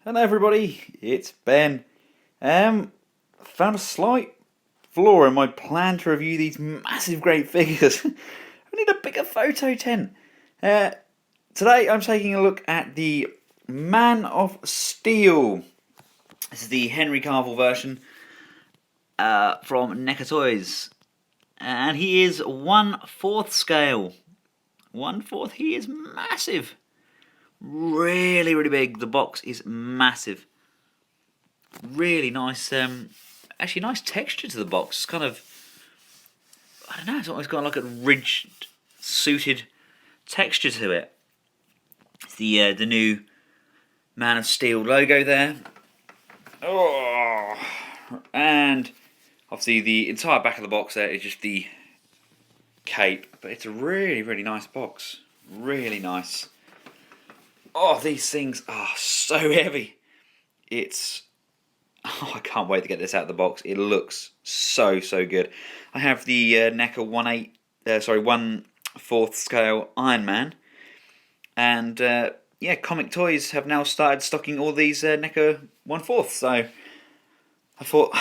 Hello everybody, it's Ben. Found a slight flaw in my plan to review these massive great figures. I need a bigger photo tent. Today I'm taking a look at the Man of Steel. This is the Henry Cavill version from Neca Toys. And he is 1/4 scale. 1/4, he is massive. Really, really big. The box is massive. Really nice, actually nice texture to the box. It's kind of, I don't know, it's almost got like a ridged, suited texture to it. It's the new Man of Steel logo there. Oh, and obviously the entire back of the box there is just the cape, but it's a really, really nice box. Really nice. Oh, these things are so heavy. I can't wait to get this out of the box. It looks so good. I have the Neca 1/4 scale Iron Man, and yeah, Comic Toys have now started stocking all these Neca 1/4. So I thought,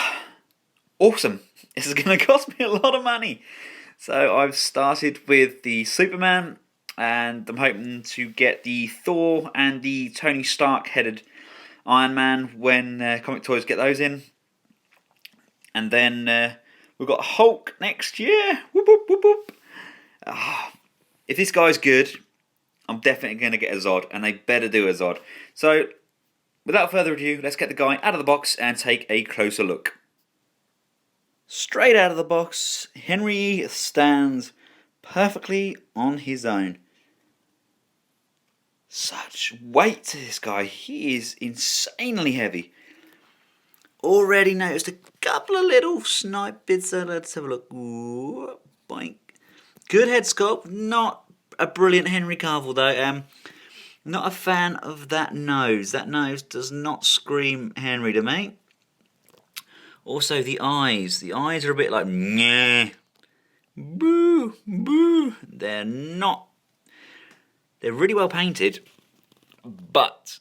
awesome. This is going to cost me a lot of money. So I've started with the Superman, and I'm hoping to get the Thor and the Tony Stark headed Iron Man when Comic Toys get those in. And then we've got Hulk next year. Whoop, whoop, whoop, whoop. If this guy's good, I'm definitely going to get a Zod, and they better do a Zod. So without further ado, let's get the guy out of the box and take a closer look. Straight out of the box, Henry stands perfectly on his own. Such weight to this guy. He is insanely heavy. Already noticed a couple of little snipe bits there. Let's have a look. Ooh, boink. Good head sculpt. Not a brilliant Henry Cavill though. Not a fan of that nose. That nose does not scream Henry to me. Also the eyes. The eyes are a bit like meh. Boo, boo. They're really well painted, but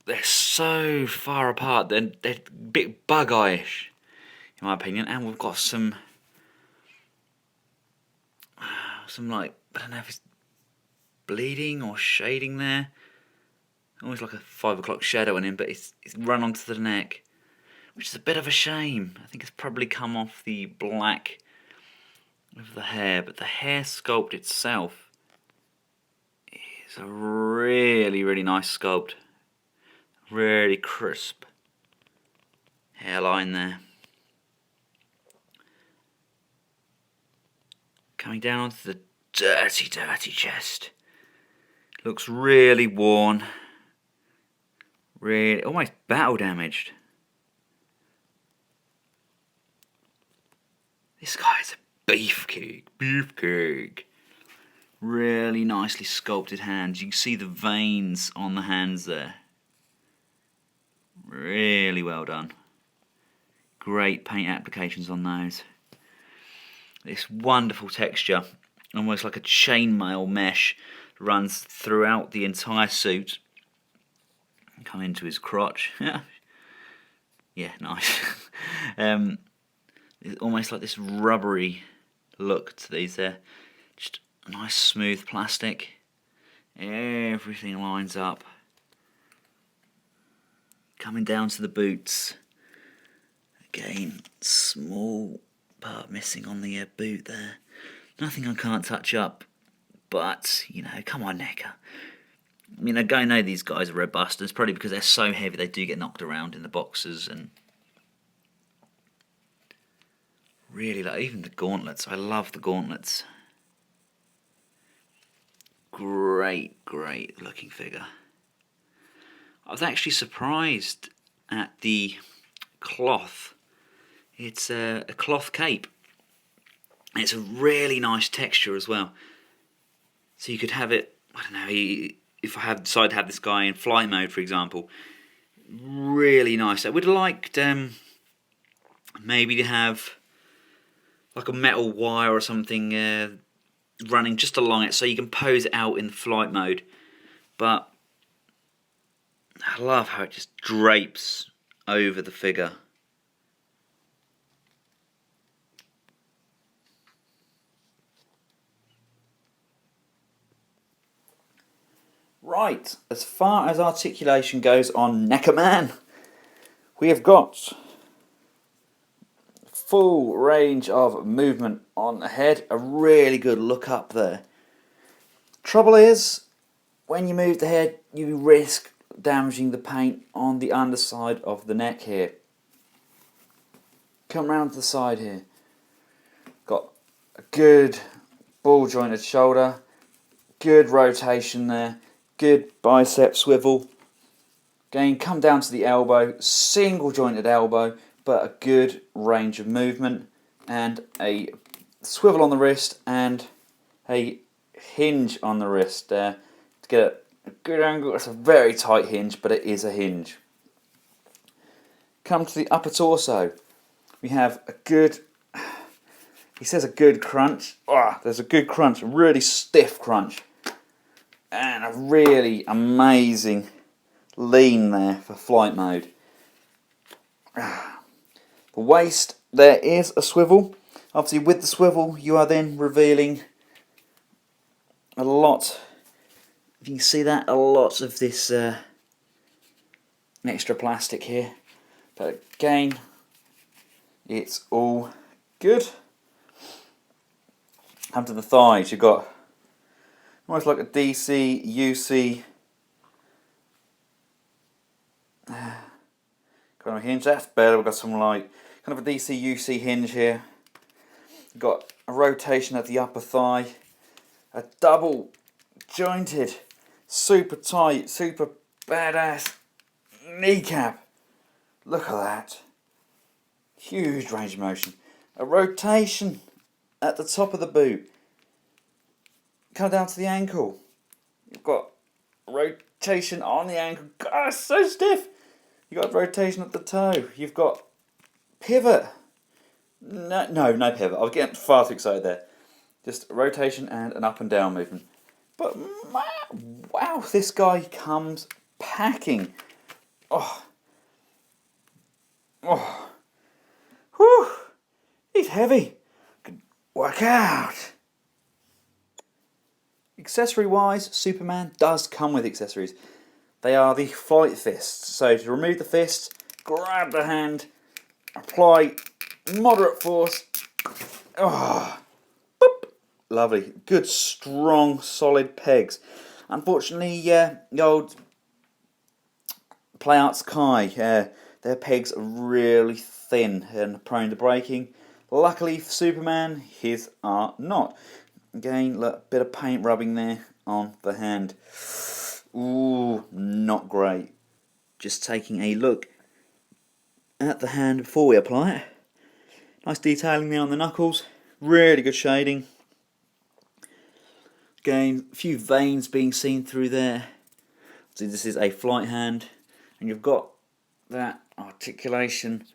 they're so far apart. They're a bit bug-eye-ish, in my opinion. And we've got some like, I don't know if it's bleeding or shading there. Almost like a 5 o'clock shadow on him, but it's run onto the neck, which is a bit of a shame. I think it's probably come off the black of the hair, but the hair sculpt itself is a really, really nice sculpt. Really crisp hairline there. Coming down onto the dirty, dirty chest. Looks really worn. Really, almost battle damaged. This guy's a beefcake. Beefcake. Really nicely sculpted hands. You can see the veins on the hands there. Really well done. Great paint applications on those. This wonderful texture, almost like a chainmail mesh, runs throughout the entire suit. Come into his crotch. Yeah, nice. It's almost like this rubbery look to these there. Just nice smooth plastic. Everything lines up. Coming down to the boots. Again, small part missing on the boot there. Nothing I can't touch up. But, you know, come on, Neca. I mean, I know these guys are robust. And it's probably because they're so heavy they do get knocked around in the boxes. And really, like, even the gauntlets. I love the gauntlets. Great looking figure. I was actually surprised at the cloth. It's a cloth cape. It's a really nice texture as well. So you could have it, I don't know, if I decide to have this guy in flight mode, for example. Really nice. I would have liked maybe to have like a metal wire or something running just along it so you can pose it out in flight mode. But I love how it just drapes over the figure. Right, as far as articulation goes on Neca Man, we have got full range of movement on the head, a really good look up there. Trouble is, when you move the head, you risk damaging the paint on the underside of the neck here. Come round to the side here. Got a good ball jointed shoulder, good rotation there, good bicep swivel. Again, come down to the elbow, single jointed elbow, but a good range of movement, and a swivel on the wrist and a hinge on the wrist there to get a good angle. It's a very tight hinge, but it is a hinge. Come to the upper torso. We have a good, he says a good crunch. Oh, there's a good crunch, a really stiff crunch, and a really amazing lean there for flight mode. The waist, there is a swivel. Obviously with the swivel you are then revealing a lot, if you can see that, a lot of this extra plastic here. But again, it's all good. Come to the thighs, you've got almost like a DC, UC kind of hinge. That's better. We've got some like kind of a DC UC hinge here. We've got a rotation at the upper thigh, a double jointed, super tight, super badass kneecap. Look at that. Huge range of motion. A rotation at the top of the boot. Come down to the ankle. You've got a rotation on the ankle. God, it's so stiff. You've got rotation at the toe. You've got pivot. No pivot. I was getting far too excited there. Just a rotation and an up and down movement. But wow, this guy comes packing. Oh. Whew. He's heavy. Could work out. Accessory wise, Superman does come with accessories. They are the flight fists. So to remove the fists, grab the hand, apply moderate force. Oh, boop. Lovely. Good, strong, solid pegs. Unfortunately, the old Play Arts Kai, their pegs are really thin and prone to breaking. Luckily for Superman, his are not. Again, look, bit of paint rubbing there on the hand. Ooh, not great. Just taking a look at the hand before we apply it. Nice detailing there on the knuckles. Really good shading. Again, a few veins being seen through there. So this is a flight hand, and you've got that articulation.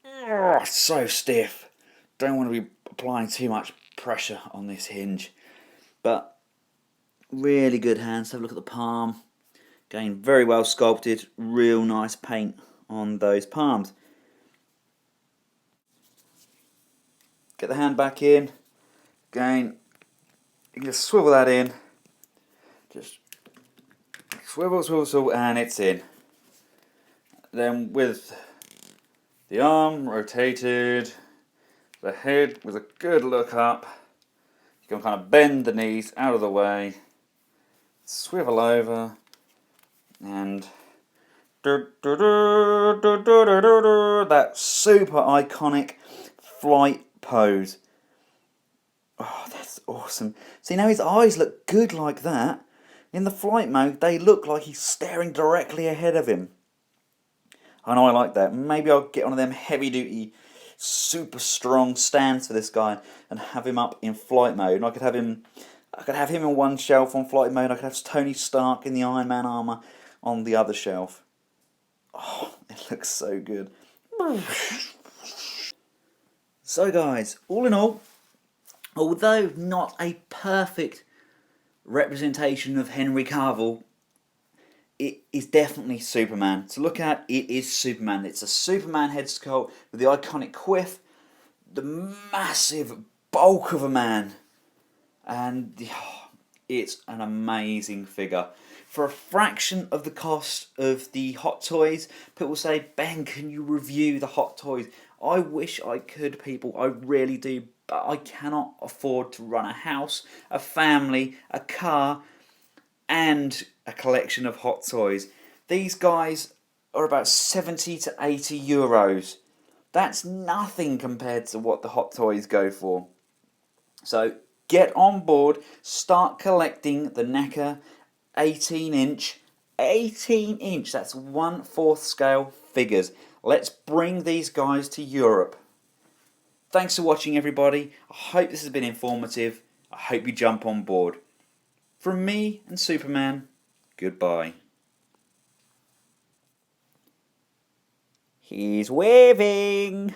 Oh, so stiff. Don't want to be applying too much pressure on this hinge, but really good hands. Have a look at the palm. Again, very well sculpted. Real nice paint on those palms. Get the hand back in. Again, you can just swivel that in. Just swivel, swivel, swivel, and it's in. Then with the arm rotated, the head with a good look up, you can kind of bend the knees out of the way, swivel over, and that super iconic flight pose. Oh, that's awesome. See, now his eyes look good like that. In the flight mode, they look like he's staring directly ahead of him. I know, I like that. Maybe I'll get one of them heavy duty, super strong stands for this guy and have him up in flight mode. And I could have him in one shelf on flight mode. I could have Tony Stark in the Iron Man armour on the other shelf. Oh, it looks so good. So guys, all in all, although not a perfect representation of Henry Cavill, it is definitely Superman. To look at, it is Superman. It's a Superman head sculpt with the iconic quiff, the massive bulk of a man, and it's an amazing figure. For a fraction of the cost of the Hot Toys, people say, Ben, can you review the Hot Toys? I wish I could, people, I really do, but I cannot afford to run a house, a family, a car, and a collection of Hot Toys. These guys are about 70 to 80 euros. That's nothing compared to what the Hot Toys go for. So get on board, start collecting the Neca 18-inch, that's 1/4 scale figures. Let's bring these guys to Europe. Thanks for watching, everybody. I hope this has been informative. I hope you jump on board. From me and Superman, goodbye. He's waving.